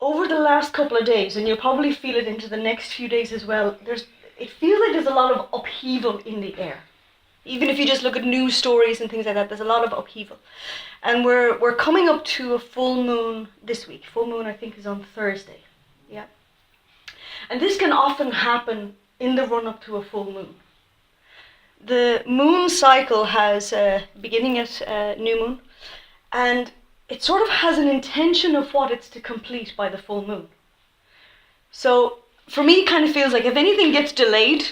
over the last couple of days, and you'll probably feel it into the next few days as well, it feels like there's a lot of upheaval in the air. Even if you just look at news stories and things like that, there's a lot of upheaval. And we're coming up to a full moon this week. Full moon, I think, is on Thursday. Yeah. And this can often happen in the run-up to a full moon. The moon cycle has beginning at new moon, and it sort of has an intention of what it's to complete by the full moon. So for me, it kind of feels like if anything gets delayed,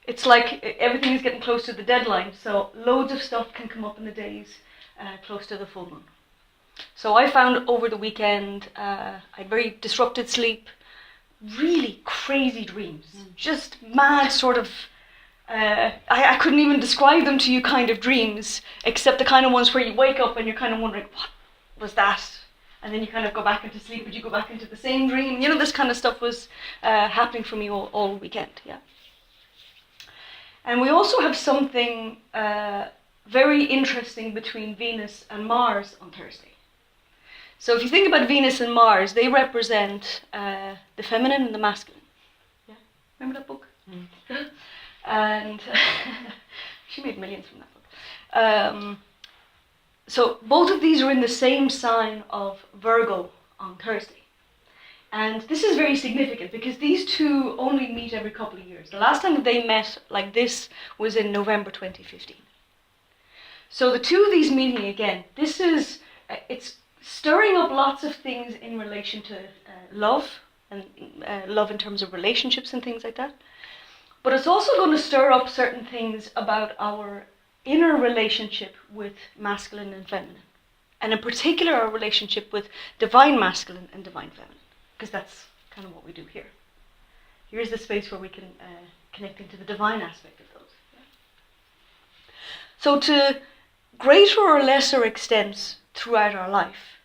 it's like everything is getting close to the deadline. So loads of stuff can come up in the days close to the full moon. So I found over the weekend, I had very disrupted sleep, really crazy dreams, just mad sort of, I couldn't even describe them to you kind of dreams, except the kind of ones where you wake up and you're kind of wondering, what was that? And then you kind of go back into sleep, but you go back into the same dream. You know, this kind of stuff was happening for me all weekend, yeah. And we also have something very interesting between Venus and Mars on Thursday. So if you think about Venus and Mars, they represent the feminine and the masculine. Yeah, remember that book? Mm. And she made millions from that book. So both of these are in the same sign of Virgo on Thursday. And this is very significant because these two only meet every couple of years. The last time that they met like this was in November 2015. So the two of these meeting again, this is, it's stirring up lots of things in relation to love, and love in terms of relationships and things like that. But it's also going to stir up certain things about our inner relationship with masculine and feminine. And in particular, our relationship with divine masculine and divine feminine. Because that's kind of what we do here. Here's the space where we can connect into the divine aspect of those. Yeah. So to greater or lesser extents throughout our life,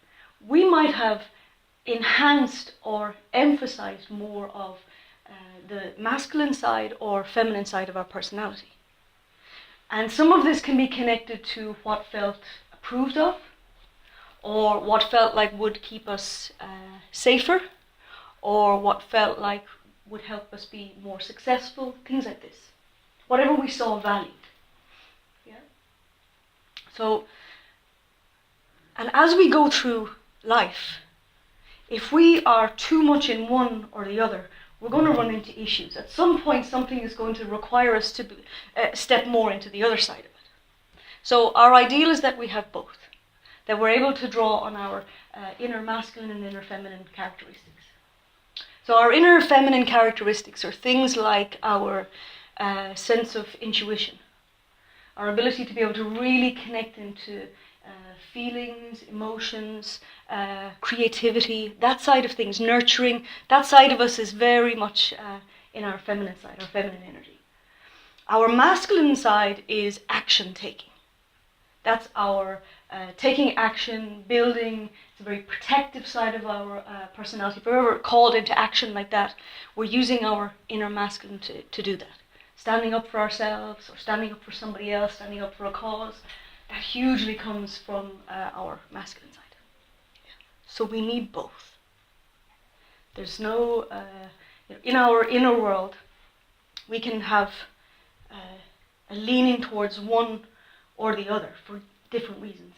we might have enhanced or emphasized more of the masculine side or feminine side of our personality. And some of this can be connected to what felt approved of, or what felt like would keep us safer, or what felt like would help us be more successful, things like this. Whatever we saw valued. Yeah. So, and as we go through life, if we are too much in one or the other, we're going to run into issues. At some point, something is going to require us to step more into the other side of it. So our ideal is that we have both, that we're able to draw on our inner masculine and inner feminine characteristics. So our inner feminine characteristics are things like our sense of intuition, our ability to be able to really connect into feelings, emotions, creativity, that side of things, nurturing. That side of us is very much in our feminine side, our feminine energy. Our masculine side is action taking. That's our taking action, building. It's a very protective side of our personality. If we're ever called into action like that, we're using our inner masculine to do that. Standing up for ourselves, or standing up for somebody else, standing up for a cause. That hugely comes from our masculine side. Yeah. So we need both. There's no, in our inner world, we can have a leaning towards one or the other for different reasons.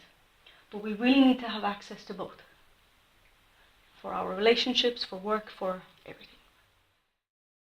But we really need to have access to both. For our relationships, for work, for everything.